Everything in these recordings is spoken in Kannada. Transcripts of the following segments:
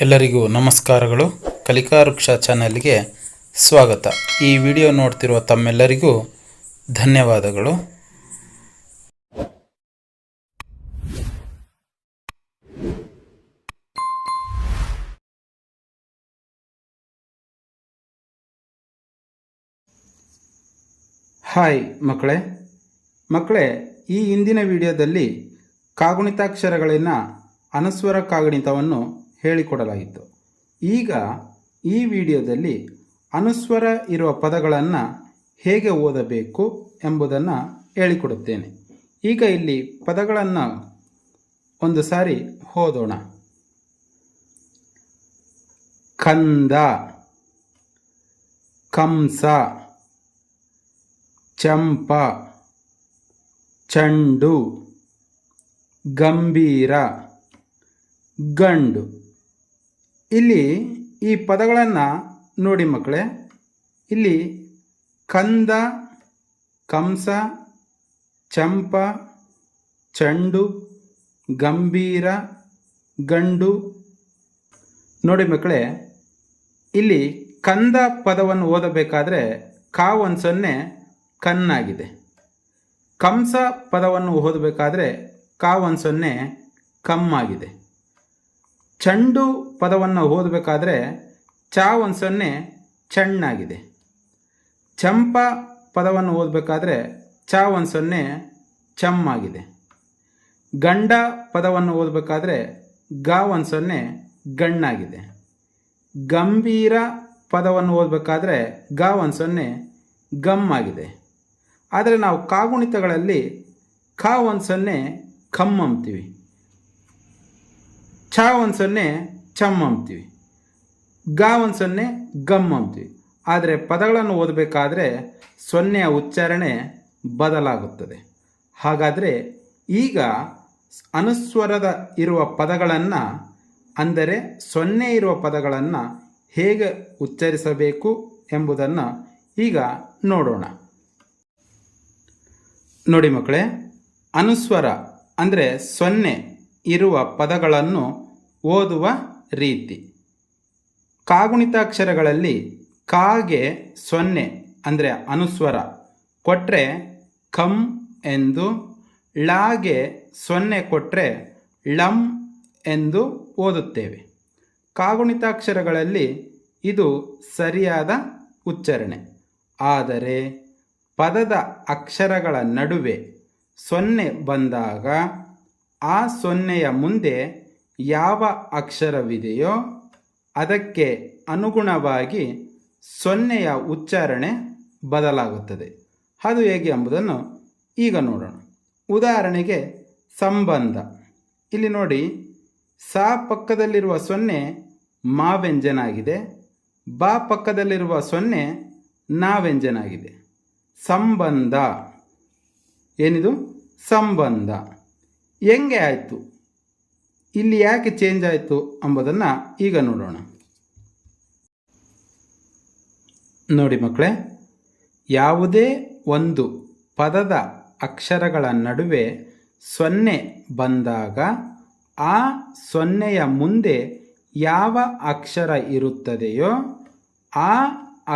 ಎಲ್ಲರಿಗೂ ನಮಸ್ಕಾರಗಳು. ಕಲಿಕಾ ವೃಕ್ಷ ಚಾನೆಲ್ಗೆ ಸ್ವಾಗತ. ಈ ವಿಡಿಯೋ ನೋಡ್ತಿರುವ ತಮ್ಮೆಲ್ಲರಿಗೂ ಧನ್ಯವಾದಗಳು. ಹಾಯ್ ಮಕ್ಕಳೇ, ಈ ಹಿಂದಿನ ವಿಡಿಯೋದಲ್ಲಿ ಕಾಗುಣಿತಾಕ್ಷರಗಳಿನ ಅನುಸ್ವರ ಕಾಗುಣಿತವನ್ನು ಹೇಳಿಕೊಡಲಾಗಿತ್ತು. ಈಗ ಈ ವಿಡಿಯೋದಲ್ಲಿ ಅನುಸ್ವರ ಇರುವ ಪದಗಳನ್ನು ಹೇಗೆ ಓದಬೇಕು ಎಂಬುದನ್ನು ಹೇಳಿಕೊಡುತ್ತೇನೆ. ಈಗ ಇಲ್ಲಿ ಪದಗಳನ್ನು ಒಂದು ಸಾರಿ ಓದೋಣ. ಕಂದ, ಕಂಸ, ಚಂಪ, ಚಂಡು, ಗಂಭೀರ, ಗಂಡು. ಇಲ್ಲಿ ಈ ಪದಗಳನ್ನು ನೋಡಿ ಮಕ್ಕಳೇ. ಇಲ್ಲಿ ಕಂದ, ಕಂಸ, ಚಂಪ, ಚಂಡು, ಗಂಭೀರ, ಗಂಡು. ನೋಡಿ ಮಕ್ಕಳೇ, ಇಲ್ಲಿ ಕಂದ ಪದವನ್ನು ಓದಬೇಕಾದ್ರೆ ಕ ಒಂದು ಸೊನ್ನೆ ಕನ್ನಾಗಿದೆ. ಕಂಸ ಪದವನ್ನು ಓದಬೇಕಾದ್ರೆ ಕ ಒಂದು ಸೊನ್ನೆ ಕಮ್ಮಾಗಿದೆ. ಚಂಡು ಪದವನ್ನು ಓದಬೇಕಾದ್ರೆ ಚ ಒಂದು ಸೊನ್ನೆ ಚಣ್ಣಾಗಿದೆ. ಚಂಪ ಪದವನ್ನು ಓದಬೇಕಾದ್ರೆ ಚ ಒಂದು ಸೊನ್ನೆ ಚಮ್ಮಾಗಿದೆ. ಗಂಡ ಪದವನ್ನು ಓದಬೇಕಾದ್ರೆ ಗ ಒಂದು ಸೊನ್ನೆ ಗಣ್ಣಾಗಿದೆ. ಗಂಭೀರ ಪದವನ್ನು ಓದಬೇಕಾದ್ರೆ ಗ ಒಂದು ಸೊನ್ನೆ ಗಮ್ಮಾಗಿದೆ. ಆದರೆ ನಾವು ಕಾಗುಣಿತಗಳಲ್ಲಿ ಕ ಒಂದು ಸೊನ್ನೆ ಕಮ್ ಅಂತೀವಿ, ಛ ಒಂದು ಸೊನ್ನೆ ಚಮ್ ಅಂತೀವಿ, ಗ ಒಂದು ಸೊನ್ನೆ ಗಮ್ ಅಂತೀವಿ. ಆದರೆ ಪದಗಳನ್ನು ಓದಬೇಕಾದ್ರೆ ಸೊನ್ನೆಯ ಉಚ್ಚಾರಣೆ ಬದಲಾಗುತ್ತದೆ. ಹಾಗಾದರೆ ಈಗ ಅನುಸ್ವರದ ಇರುವ ಪದಗಳನ್ನು, ಅಂದರೆ ಸೊನ್ನೆ ಇರುವ ಪದಗಳನ್ನು ಹೇಗೆ ಉಚ್ಚರಿಸಬೇಕು ಎಂಬುದನ್ನು ಈಗ ನೋಡೋಣ. ನೋಡಿ ಮಕ್ಕಳೇ, ಅನುಸ್ವರ ಅಂದರೆ ಸೊನ್ನೆ ಇರುವ ಪದಗಳನ್ನು ಓದುವ ರೀತಿ. ಕಾಗುಣಿತಾಕ್ಷರಗಳಲ್ಲಿ ಕಾಗೆ ಸೊನ್ನೆ ಅಂದರೆ ಅನುಸ್ವರ ಕೊಟ್ಟರೆ ಕಂ ಎಂದು, ಳಾಗೆ ಸೊನ್ನೆ ಕೊಟ್ಟರೆ ಳಂ ಎಂದು ಓದುತ್ತೇವೆ. ಕಾಗುಣಿತಾಕ್ಷರಗಳಲ್ಲಿ ಇದು ಸರಿಯಾದ ಉಚ್ಚಾರಣೆ. ಆದರೆ ಪದದ ಅಕ್ಷರಗಳ ನಡುವೆ ಸೊನ್ನೆ ಬಂದಾಗ ಆ ಸೊನ್ನೆಯ ಮುಂದೆ ಯಾವ ಅಕ್ಷರವಿದೆಯೋ ಅದಕ್ಕೆ ಅನುಗುಣವಾಗಿ ಸೊನ್ನೆಯ ಉಚ್ಚಾರಣೆ ಬದಲಾಗುತ್ತದೆ. ಅದು ಹೇಗೆ ಎಂಬುದನ್ನು ಈಗ ನೋಡೋಣ. ಉದಾಹರಣೆಗೆ ಸಂಬಂಧ. ಇಲ್ಲಿ ನೋಡಿ, ಸ ಪಕ್ಕದಲ್ಲಿರುವ ಸೊನ್ನೆ ಮಾ ವ್ಯಂಜನ ಆಗಿದೆ, ಬ ಪಕ್ಕದಲ್ಲಿರುವ ಸೊನ್ನೆ ನಾ ವ್ಯಂಜನ ಆಗಿದೆ. ಸಂಬಂಧ ಏನಿದು? ಸಂಬಂಧ ಹೆಂಗೆ ಆಯಿತು, ಇಲ್ಲಿ ಯಾಕೆ ಚೇಂಜ್ ಆಯಿತು ಎಂಬುದನ್ನು ಈಗ ನೋಡೋಣ. ನೋಡಿ ಮಕ್ಕಳೇ, ಯಾವುದೇ ಒಂದು ಪದದ ಅಕ್ಷರಗಳ ನಡುವೆ ಸೊನ್ನೆ ಬಂದಾಗ ಆ ಸೊನ್ನೆಯ ಮುಂದೆ ಯಾವ ಅಕ್ಷರ ಇರುತ್ತದೆಯೋ ಆ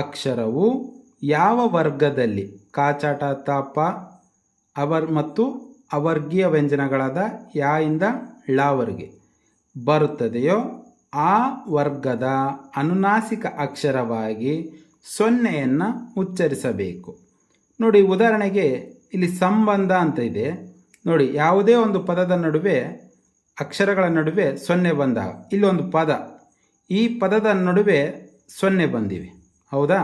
ಅಕ್ಷರವು ಯಾವ ವರ್ಗದಲ್ಲಿ ಕಾಚಾಟ ತಾಪ ಮತ್ತು ಅವರ್ಗೀಯ ವ್ಯಂಜನಗಳಾದ ಯಾ ಇಂದ ಳವರೆಗೆ ಬರುತ್ತದೆಯೋ ಆ ವರ್ಗದ ಅನುನಾಸಿಕ ಅಕ್ಷರವಾಗಿ ಸೊನ್ನೆಯನ್ನು ಉಚ್ಚರಿಸಬೇಕು. ನೋಡಿ, ಉದಾಹರಣೆಗೆ ಇಲ್ಲಿ ಸಂಬಂಧ ಅಂತ ಇದೆ. ನೋಡಿ, ಯಾವುದೇ ಒಂದು ಪದದ ನಡುವೆ ಅಕ್ಷರಗಳ ನಡುವೆ ಸೊನ್ನೆ ಬಂದಾಗ ಇಲ್ಲೊಂದು ಪದ, ಈ ಪದದ ನಡುವೆ ಸೊನ್ನೆ ಬಂದಿವೆ, ಹೌದಾ?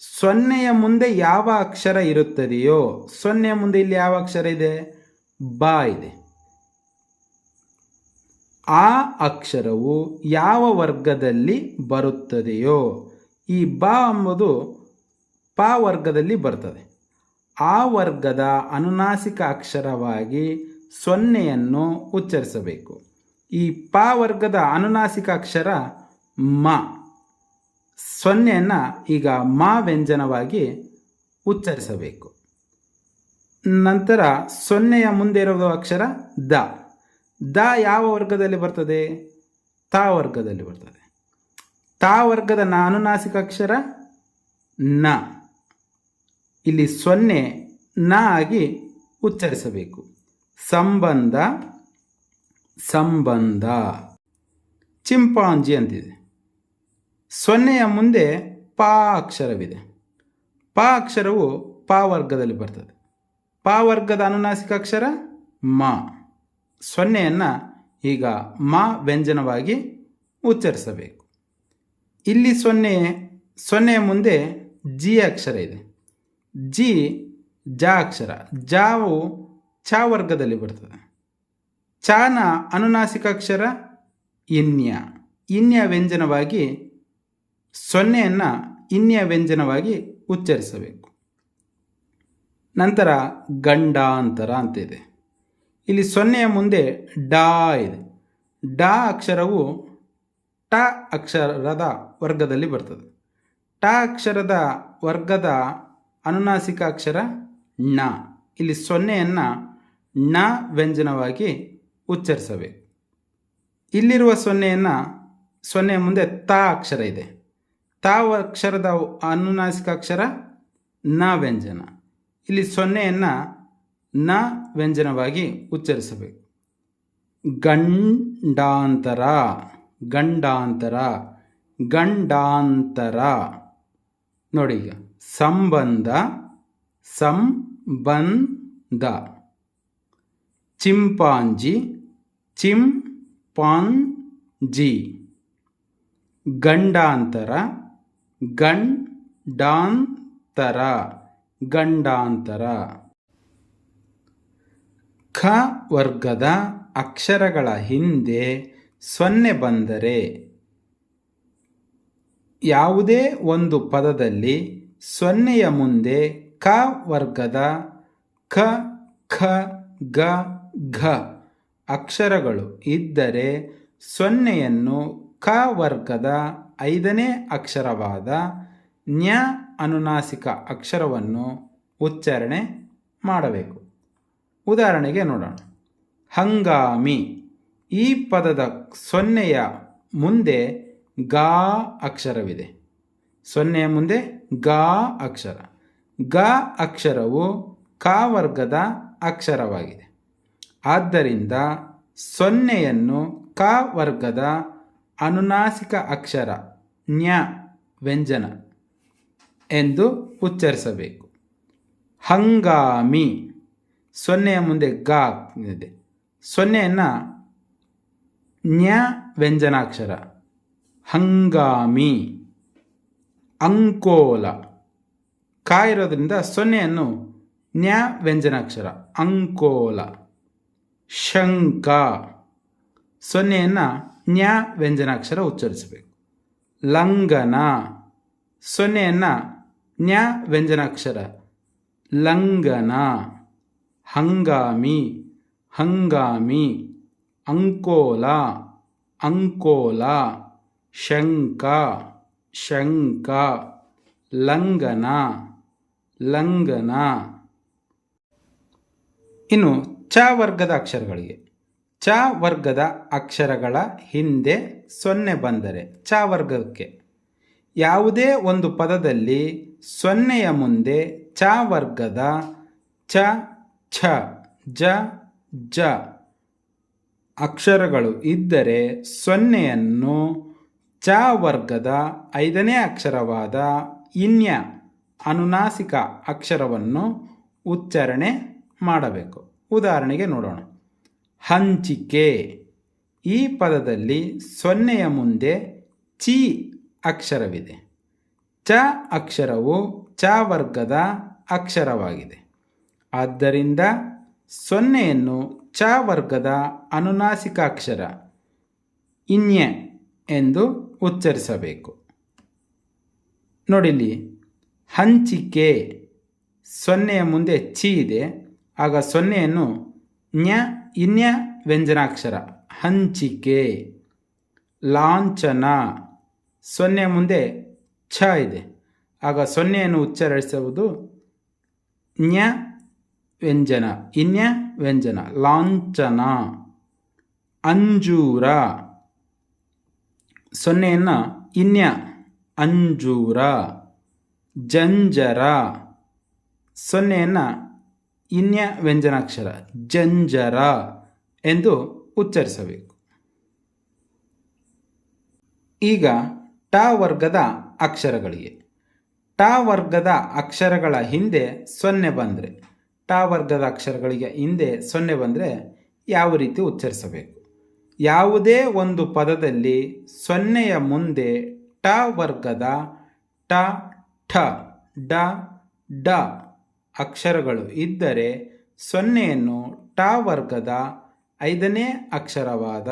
ಸೊನ್ನೆಯ ಮುಂದೆ ಯಾವ ಅಕ್ಷರ ಇರುತ್ತದೆಯೋ, ಸೊನ್ನೆಯ ಮುಂದೆ ಇಲ್ಲಿ ಯಾವ ಅಕ್ಷರ ಇದೆ? ಬ ಇದೆ. ಆ ಅಕ್ಷರವು ಯಾವ ವರ್ಗದಲ್ಲಿ ಬರುತ್ತದೆಯೋ, ಈ ಬ ಎಂಬುದು ಪ ವರ್ಗದಲ್ಲಿ ಬರ್ತದೆ, ಆ ವರ್ಗದ ಅನುನಾಸಿಕ ಅಕ್ಷರವಾಗಿ ಸೊನ್ನೆಯನ್ನು ಉಚ್ಚರಿಸಬೇಕು. ಈ ಪ ವರ್ಗದ ಅನುನಾಸಿಕ ಅಕ್ಷರ ಮ. ಸೊನ್ನೆಯನ್ನು ಈಗ ಮಾ ವ್ಯಂಜನವಾಗಿ ಉಚ್ಚರಿಸಬೇಕು. ನಂತರ ಸೊನ್ನೆಯ ಮುಂದೆ ಇರುವ ಅಕ್ಷರ ದ. ದ ಯಾವ ವರ್ಗದಲ್ಲಿ ಬರ್ತದೆ? ತಾ ವರ್ಗದಲ್ಲಿ ಬರ್ತದೆ. ತಾ ವರ್ಗದ ಅನುನಾಸಿಕ ಅಕ್ಷರ ನ. ಇಲ್ಲಿ ಸೊನ್ನೆ ನ ಆಗಿ ಉಚ್ಚರಿಸಬೇಕು. ಸಂಬಂಧ, ಸಂಬಂಧ. ಚಿಂಪಾಂಜಿ ಅಂತಿದೆ. ಸೊನ್ನೆಯ ಮುಂದೆ ಪಾ ಅಕ್ಷರವಿದೆ. ಪಾ ಅಕ್ಷರವು ಪಾ ವರ್ಗದಲ್ಲಿ ಬರ್ತದೆ. ಪಾ ವರ್ಗದ ಅನುನಾಸಿಕ ಅಕ್ಷರ ಮ. ಸೊನ್ನೆಯನ್ನು ಈಗ ಮ ವ್ಯಂಜನವಾಗಿ ಉಚ್ಚರಿಸಬೇಕು. ಇಲ್ಲಿ ಸೊನ್ನೆಯ ಮುಂದೆ ಜಿ ಅಕ್ಷರ ಇದೆ. ಜಿ ಜ ಅಕ್ಷರ. ಜಾವು ಚ ವರ್ಗದಲ್ಲಿ ಬರ್ತದೆ. ಚಾನ ಅನುನಾಸಿಕ ಅಕ್ಷರ ಇನ್ಯ. ಇನ್ಯ ವ್ಯಂಜನವಾಗಿ ಸೊನ್ನೆಯನ್ನು ಇನ್ಯ ವ್ಯಂಜನವಾಗಿ ಉಚ್ಚರಿಸಬೇಕು. ನಂತರ ಗಂಡಾಂತರ ಅಂತಿದೆ. ಇಲ್ಲಿ ಸೊನ್ನೆಯ ಮುಂದೆ ಡಾ ಇದೆ. ಡಾ ಅಕ್ಷರವು ಟ ಅಕ್ಷರದ ವರ್ಗದಲ್ಲಿ ಬರ್ತದೆ. ಟ ಅಕ್ಷರದ ವರ್ಗದ ಅನುನಾಸಿಕ ಅಕ್ಷರ ಣ. ಇಲ್ಲಿ ಸೊನ್ನೆಯನ್ನು ಣ ವ್ಯಂಜನವಾಗಿ ಉಚ್ಚರಿಸಬೇಕು. ಇಲ್ಲಿರುವ ಸೊನ್ನೆಯ ಮುಂದೆ ತ ಅಕ್ಷರ ಇದೆ. ತ ಅಕ್ಷರದ ಅನುನಾಸಿಕ ಅಕ್ಷರ ನ ವ್ಯಂಜನ. ಇಲ್ಲಿ ಸೊನ್ನೆಯನ್ನು ನ ವ್ಯಂಜನವಾಗಿ ಉಚ್ಚರಿಸಬೇಕು. ಗಂಡಾಂತರ, ಗಂಡಾಂತರ, ಗಂಡಾಂತರ. ನೋಡಿ ಈಗ ಸಂಬಂಧ, ಸಂಬಂಧ. Chimpanzee, chimpanzee. ಗಂಡಾಂತರ, ಗಂಡಾಂತರ, ಗಂಡಾಂತರ. ಖ ವರ್ಗದ ಅಕ್ಷರಗಳ ಹಿಂದೆ ಸೊನ್ನೆ ಬಂದರೆ ಯಾವುದೇ ಒಂದು ಪದದಲ್ಲಿ ಸೊನ್ನೆಯ ಮುಂದೆ ಕ ವರ್ಗದ ಖ, ಖ, ಗ, ಘ ಅಕ್ಷರಗಳು ಇದ್ದರೆ ಸೊನ್ನೆಯನ್ನು ಕ ವರ್ಗದ 5ನೇ ಅಕ್ಷರವಾದ ನ್ಯ ಅನುನಾಸಿಕ ಅಕ್ಷರವನ್ನು ಉಚ್ಚಾರಣೆ ಮಾಡಬೇಕು. ಉದಾಹರಣೆಗೆ ನೋಡೋಣ. ಹಂಗಾಮಿ. ಈ ಪದದ ಸೊನ್ನೆಯ ಮುಂದೆ ಗಾ ಅಕ್ಷರವಿದೆ. ಸೊನ್ನೆಯ ಮುಂದೆ ಗಾ ಅಕ್ಷರ. ಗ ಅಕ್ಷರವು ಕ ವರ್ಗದ ಅಕ್ಷರವಾಗಿದೆ. ಆದ್ದರಿಂದ ಸೊನ್ನೆಯನ್ನು ಕ ವರ್ಗದ ಅನುನಾಸಿಕ ಅಕ್ಷರ ನ್ಯ ವ್ಯಂಜನ ಎಂದು ಉಚ್ಚರಿಸಬೇಕು. ಹಂಗಾಮಿ. ಸೊನ್ನೆಯ ಮುಂದೆ ಗ ಇದೆ. ಸೊನ್ನೆಯನ್ನು ನ್ಯ ವ್ಯಂಜನಾಕ್ಷರ ಹಂಗಾಮಿ. ಅಂಕೋಲ. ಕ ಇರೋದ್ರಿಂದ ಸೊನ್ನೆಯನ್ನು ನ್ಯ ವ್ಯಂಜನಾಕ್ಷರ ಅಂಕೋಲ. ಶಂಕ. ಸೊನ್ನೆಯನ್ನು ನ್ಯ ವ್ಯಂಜನಾಕ್ಷರ ಉಚ್ಚರಿಸಬೇಕು. ಲಂಘನ. ಸೊನ್ನೆಯನ್ನು ನ್ಯ ವ್ಯಂಜನಾಕ್ಷರ ಲಂಘನ. ಹಂಗಾಮಿ, ಹಂಗಾಮಿ. ಅಂಕೋಲ, ಅಂಕೋಲ. ಶಂಕ, ಶಂಕ. ಲಂಘನ, ಲಂಘನ. ಇನ್ನು ಚ ವರ್ಗದ ಅಕ್ಷರಗಳಿಗೆ. ಚ ವರ್ಗದ ಅಕ್ಷರಗಳ ಹಿಂದೆ ಸೊನ್ನೆ ಬಂದರೆ ಚ ವರ್ಗಕ್ಕೆ ಯಾವುದೇ ಒಂದು ಪದದಲ್ಲಿ ಸೊನ್ನೆಯ ಮುಂದೆ ಚ ವರ್ಗದ ಚ, ಛ, ಜ, ಜ ಅಕ್ಷರಗಳು ಇದ್ದರೆ ಸೊನ್ನೆಯನ್ನು ಚ ವರ್ಗದ 5ನೇ ಅಕ್ಷರವಾದ ಇನ್ಯ ಅನುನಾಸಿಕ ಅಕ್ಷರವನ್ನು ಉಚ್ಚಾರಣೆ ಮಾಡಬೇಕು. ಉದಾಹರಣೆಗೆ ನೋಡೋಣ. ಹಂಚಿಕೆ. ಈ ಪದದಲ್ಲಿ ಸೊನ್ನೆಯ ಮುಂದೆ ಚಿ ಅಕ್ಷರವಿದೆ. ಚ ಅಕ್ಷರವು ಚ ವರ್ಗದ ಅಕ್ಷರವಾಗಿದೆ. ಆದ್ದರಿಂದ ಸೊನ್ನೆಯನ್ನು ಚ ವರ್ಗದ ಅನುನಾಸಿಕ ಅಕ್ಷರ ಇನ್ಯ ಎಂದು ಉಚ್ಚರಿಸಬೇಕು. ನೋಡಿಲ್ಲಿ ಹಂಚಿಕೆ. ಸೊನ್ನೆಯ ಮುಂದೆ ಚಿ ಇದೆ. ಆಗ ಸೊನ್ನೆಯನ್ನು ಇನ್ಯ ವ್ಯಂಜನಾಕ್ಷರ ಹಂಚಿಕೆ. ಲಾಂಛನ. ಸೊನ್ನೆಯ ಮುಂದೆ ಛ ಇದೆ. ಆಗ ಸೊನ್ನೆಯನ್ನು ಉಚ್ಚರಿಸುವುದು ನ್ಯ ವ್ಯಂಜನ, ಇನ್ಯ ವ್ಯಂಜನ ಲಾಂಛನ. ಅಂಜೂರ. ಸೊನ್ನೆಯನ್ನು ಇನ್ಯ ಅಂಜೂರ, ಜಂಜರ. ಸೊನ್ನೆಯನ್ನು ಇನ್ಯ ವ್ಯಂಜನಾಕ್ಷರ ಜಂಜರ ಎಂದು ಉಚ್ಚರಿಸಬೇಕು. ಈಗ ಟ ವರ್ಗದ ಅಕ್ಷರಗಳಿಗೆ. ಟ ವರ್ಗದ ಅಕ್ಷರಗಳ ಹಿಂದೆ ಸೊನ್ನೆ ಬಂದರೆ, ಟ ವರ್ಗದ ಅಕ್ಷರಗಳಿಗೆ ಹಿಂದೆ ಸೊನ್ನೆ ಬಂದರೆ ಯಾವ ರೀತಿ ಉಚ್ಚರಿಸಬೇಕು? ಯಾವುದೇ ಒಂದು ಪದದಲ್ಲಿ ಸೊನ್ನೆಯ ಮುಂದೆ ಟ ವರ್ಗದ ಟ, ಠ, ಡ, ಡ ಅಕ್ಷರಗಳು ಇದ್ದರೆ ಸೊನ್ನೆಯನ್ನು ಟ ವರ್ಗದ 5ನೇ ಅಕ್ಷರವಾದ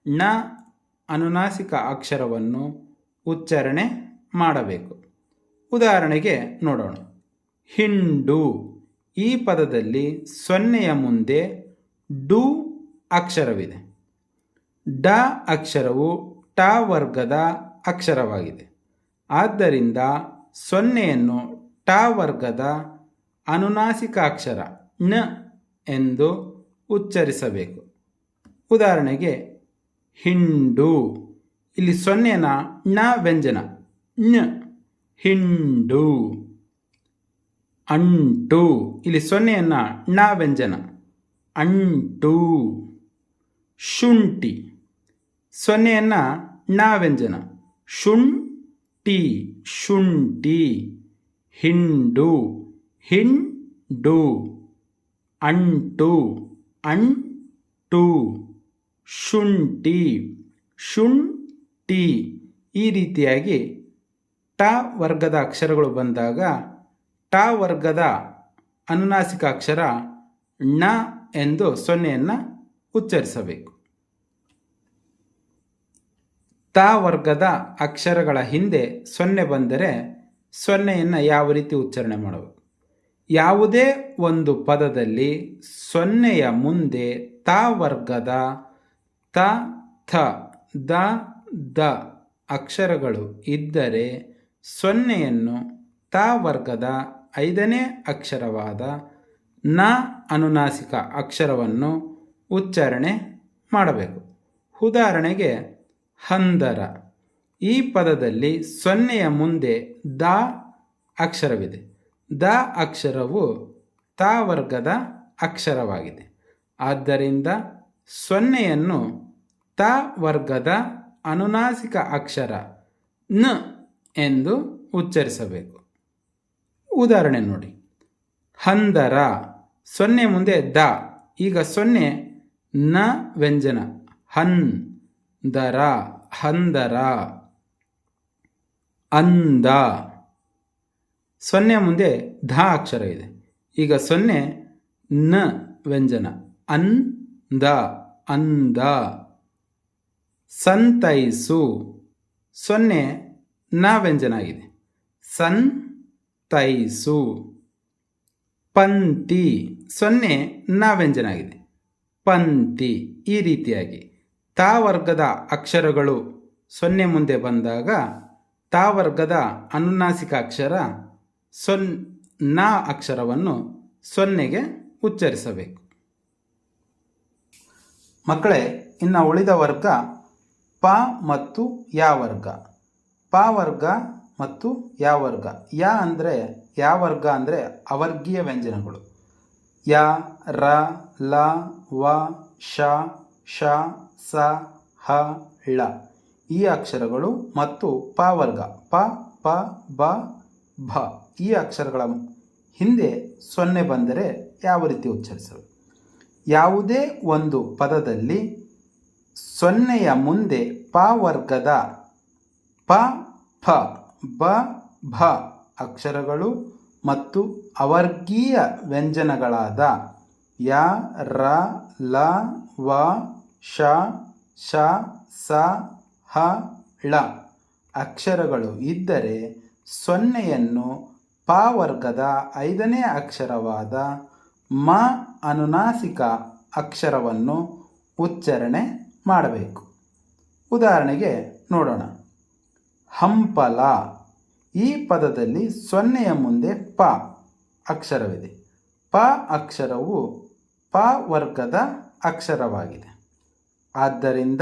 ಣ ಅನುನಾಸಿಕ ಅಕ್ಷರವನ್ನು ಉಚ್ಚಾರಣೆ ಮಾಡಬೇಕು. ಉದಾಹರಣೆಗೆ ನೋಡೋಣ. ಹಿಂಡು. ಈ ಪದದಲ್ಲಿ ಸೊನ್ನೆಯ ಮುಂದೆ ಡು ಅಕ್ಷರವಿದೆ. ಡ ಅಕ್ಷರವು ಟ ವರ್ಗದ ಅಕ್ಷರವಾಗಿದೆ. ಆದ್ದರಿಂದ ಸೊನ್ನೆಯನ್ನು ಟ ವರ್ಗದ ಅನುನಾಸಿಕ ಅಕ್ಷರ ನ ಎಂದು ಉಚ್ಚರಿಸಬೇಕು. ಉದಾಹರಣೆಗೆ ಹಿಂಡು. ಇಲ್ಲಿ ಸೊನ್ನೆನ ಣ ವ್ಯಂಜನ ಞ, ಹಿಂಡು. ಅಂಟು. ಇಲ್ಲಿ ಸೊನ್ನೆಯನ್ನು ಣ ವ್ಯಂಜನ ಅಂಟು. ಶುಂಠಿ. ಸೊನ್ನೆಯನ್ನು ಣ ವ್ಯಂಜನ ಶುಂಠಿ, ಶುಂಠಿ. ಹಿಂಡು, ಹಿಂಡು. ಅಂಟು, ಅಂಟು. ಶುಂಠಿ, ಶುಂಠಿ. ಈ ರೀತಿಯಾಗಿ ಟ ವರ್ಗದ ಅಕ್ಷರಗಳು ಬಂದಾಗ ಟ ವರ್ಗದ ಅನುನಾಸಿಕ ಅಕ್ಷರ ಣ ಎಂದು ಸೊನ್ನೆಯನ್ನು ಉಚ್ಚರಿಸಬೇಕು. ತ ವರ್ಗದ ಅಕ್ಷರಗಳ ಹಿಂದೆ ಸೊನ್ನೆ ಬಂದರೆ ಸೊನ್ನೆಯನ್ನು ಯಾವ ರೀತಿ ಉಚ್ಚಾರಣೆ ಮಾಡಬೇಕು? ಯಾವುದೇ ಒಂದು ಪದದಲ್ಲಿ ಸೊನ್ನೆಯ ಮುಂದೆ ತ ವರ್ಗದ ತ, ಥ, ದ, ದ ಅಕ್ಷರಗಳು ಇದ್ದರೆ ಸೊನ್ನೆಯನ್ನು ತ ವರ್ಗದ 5ನೇ ಅಕ್ಷರವಾದ ನ ಅನುನಾಸಿಕ ಅಕ್ಷರವನ್ನು ಉಚ್ಚಾರಣೆ ಮಾಡಬೇಕು. ಉದಾಹರಣೆಗೆ ಹಂದರ. ಈ ಪದದಲ್ಲಿ ಸೊನ್ನೆಯ ಮುಂದೆ ದ ಅಕ್ಷರವಿದೆ. ದ ಅಕ್ಷರವು ತ ವರ್ಗದ ಅಕ್ಷರವಾಗಿದೆ. ಆದ್ದರಿಂದ ಸೊನ್ನೆಯನ್ನು ತ ವರ್ಗದ ಅನುನಾಸಿಕ ಅಕ್ಷರ ನ ಎಂದು ಉಚ್ಚರಿಸಬೇಕು. ಉದಾಹರಣೆ ನೋಡಿ. ಹಂದರ. ಸೊನ್ನೆ ಮುಂದೆ ದ. ಈಗ ಸೊನ್ನೆ ನ ವ್ಯಂಜನ ಹಂದರ, ಹಂದರ. ಅಂದ. ಸೊನ್ನೆ ಮುಂದೆ ಧ ಅಕ್ಷರ ಇದೆ. ಈಗ ಸೊನ್ನೆ ನ ವ್ಯಂಜನ ಅಂದ, ಅಂದ. ಸಂತೈಸು. ಸೊನ್ನೆ ನ ವ್ಯಂಜನ ಆಗಿದೆ. ಸಂತೈಸು. ಪಂಕ್ತಿ. ಸೊನ್ನೆ ನ ವ್ಯಂಜನ ಆಗಿದೆ. ಪಂಕ್ತಿ. ಈ ರೀತಿಯಾಗಿ ತ ವರ್ಗದ ಅಕ್ಷರಗಳು ಸೊನ್ನೆ ಮುಂದೆ ಬಂದಾಗ ತ ವರ್ಗದ ಅನುನಾಸಿಕ ಅಕ್ಷರ ನ ಅಕ್ಷರವನ್ನು ಸೊನ್ನೆಗೆ ಉಚ್ಚರಿಸಬೇಕು. ಮಕ್ಕಳೇ, ಇನ್ನು ಉಳಿದ ವರ್ಗ ಪ ಮತ್ತು ಯ ವರ್ಗ. ಪ ವರ್ಗ ಮತ್ತು ಯ ವರ್ಗ. ಯ ಅಂದರೆ ಯ ವರ್ಗ ಅಂದರೆ ಅವರ್ಗೀಯ ವ್ಯಂಜನಗಳು. ಯ, ರ, ಲ, ವ, ಶ, ಶ, ಸ, ಹ, ಳ ಈ ಅಕ್ಷರಗಳು ಮತ್ತು ಪ ವರ್ಗ ಪ, ಪ, ಬ, ಭ ಈ ಅಕ್ಷರಗಳ ಹಿಂದೆ ಸೊನ್ನೆ ಬಂದರೆ ಯಾವ ರೀತಿ ಉಚ್ಚರಿಸಬೇಕು? ಯಾವುದೇ ಒಂದು ಪದದಲ್ಲಿ ಸೊನ್ನೆಯ ಮುಂದೆ ಪ ವರ್ಗದ ಪ, ಫ, ಬ, ಭ ಅಕ್ಷರಗಳು ಮತ್ತು ಅವರ್ಗೀಯ ವ್ಯಂಜನಗಳಾದ ಯ, ರ, ಲ, ವ, ಶ, ಶ, ಸ, ಹ, ಳ ಅಕ್ಷರಗಳು ಇದ್ದರೆ ಸೊನ್ನೆಯನ್ನು ಪ ವರ್ಗದ 5ನೇ ಅಕ್ಷರವಾದ ಮ ಅನುನಾಸಿಕ ಅಕ್ಷರವನ್ನು ಉಚ್ಚಾರಣೆ ಮಾಡಬೇಕು. ಉದಾಹರಣೆಗೆ ನೋಡೋಣ. ಹಂಪಲ. ಈ ಪದದಲ್ಲಿ ಸೊನ್ನೆಯ ಮುಂದೆ ಪ ಅಕ್ಷರವಿದೆ. ಪ ಅಕ್ಷರವು ಪ ವರ್ಗದ ಅಕ್ಷರವಾಗಿದೆ. ಆದ್ದರಿಂದ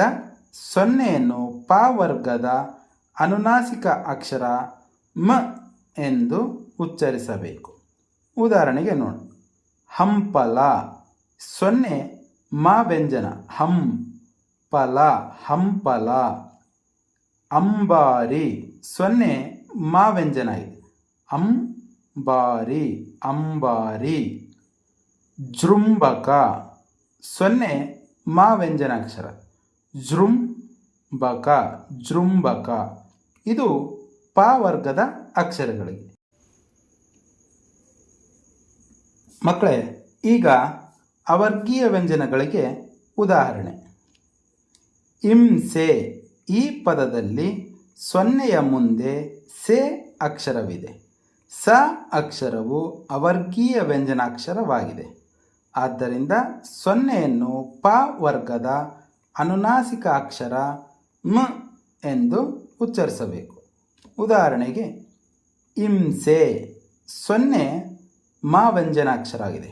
ಸೊನ್ನೆಯನ್ನು ಪ ಪ ವರ್ಗದ ಅನುನಾಸಿಕ ಅಕ್ಷರ ಮ ಎಂದು ಉಚ್ಚರಿಸಬೇಕು. ಉದಾಹರಣೆಗೆ ನೋಡಿ, ಹಂಪಲ ಸೊನ್ನೆ ಮ ವ್ಯಂಜನ ಹಂಪಲ ಹಂಪಲ. ಅಂಬಾರಿ ಸೊನ್ನೆ ಮ ವ್ಯಂಜನ ಇದೆ ಅಂಬಾರಿ ಅಂಬಾರಿ. ಜೃಂಬಕ ಸೊನ್ನೆ ಮ ವ್ಯಂಜನಾಕ್ಷರ ಜೃಂಬಕ ಜೃಂಬಕ. ಇದು ಪ ವರ್ಗದ ಅಕ್ಷರಗಳಿಗೆ. ಮಕ್ಕಳೇ, ಈಗ ಅವರ್ಗೀಯ ವ್ಯಂಜನಗಳಿಗೆ ಉದಾಹರಣೆ. ಹಿಂಸೆ ಈ ಪದದಲ್ಲಿ ಸೊನ್ನೆಯ ಮುಂದೆ ಸೆ ಅಕ್ಷರವಿದೆ. ಸ ಅಕ್ಷರವು ಅವರ್ಗೀಯ ವ್ಯಂಜನಾಕ್ಷರವಾಗಿದೆ. ಆದ್ದರಿಂದ ಸೊನ್ನೆಯನ್ನು ಪ ವರ್ಗದ ಅನುನಾಸಿಕ ಅಕ್ಷರ ಮ್ ಎಂದು ಉಚ್ಚರಿಸಬೇಕು. ಉದಾಹರಣೆಗೆ, ಹಿಂಸೆ ಸೊನ್ನೆ ಮ ವ್ಯಂಜನಾಕ್ಷರ ಆಗಿದೆ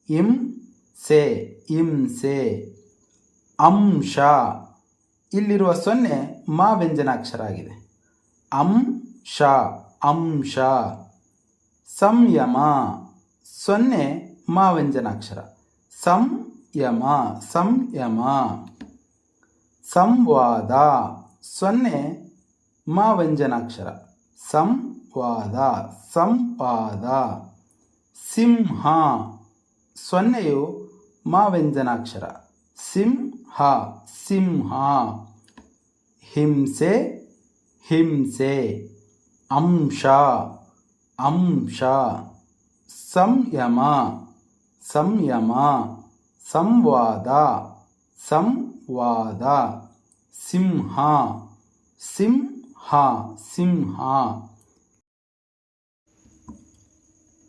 ಹಿಂಸೆ ಹಿಂಸೆ. ಅಂಶ ಇಲ್ಲಿರುವ ಸೊನ್ನೆ ಮ ವ್ಯಂಜನಾಕ್ಷರ ಆಗಿದೆ ಅಂಶ ಅಂಶ. ಸಂಯಮ ಸೊನ್ನೆ ಮ ವ್ಯಂಜನಾಕ್ಷರ ಸಂಯಮ ಸಂಯಮ. ಸಂವಾದ ಸೊನ್ನೆ ಮ ವ್ಯಂಜನಾಕ್ಷರ ಸಂವಾದ ಸಂವಾದ. ಸಿಂಹ ಸೊನ್ನೆಯು ಮ ವ್ಯಂಜನಾಕ್ಷರ ಸಿಂಹ ಸಿಂಹ. ಹಿಂಸೆ ಹಿಂಸೆ. ಅಂಶ ಅಂಶ. ಸಂಯಮ ಸಂಯಮ. ಸಂವಾದ ಸಂವಾದ. ಸಿಂಹ ಸಿಂಹ ಸಿಂಹ.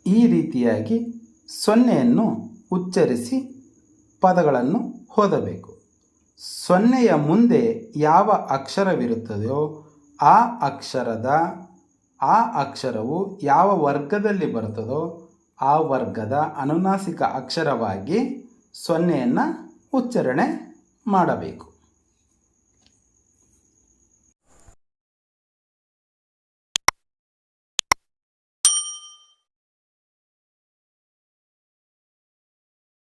ಈ ರೀತಿಯಾಗಿ ಸೊನ್ನೆಯನ್ನು ಉಚ್ಚರಿಸಿ ಪದಗಳನ್ನು ಓದಬೇಕು. ಸೊನ್ನೆಯ ಮುಂದೆ ಯಾವ ಅಕ್ಷರವಿರುತ್ತದೆಯೋ ಆ ಅಕ್ಷರವು ಯಾವ ವರ್ಗದಲ್ಲಿ ಬರುತ್ತದೋ ಆ ವರ್ಗದ ಅನುನಾಸಿಕ ಅಕ್ಷರವಾಗಿ ಸೊನ್ನೆಯನ್ನು ಉಚ್ಚಾರಣೆ ಮಾಡಬೇಕು.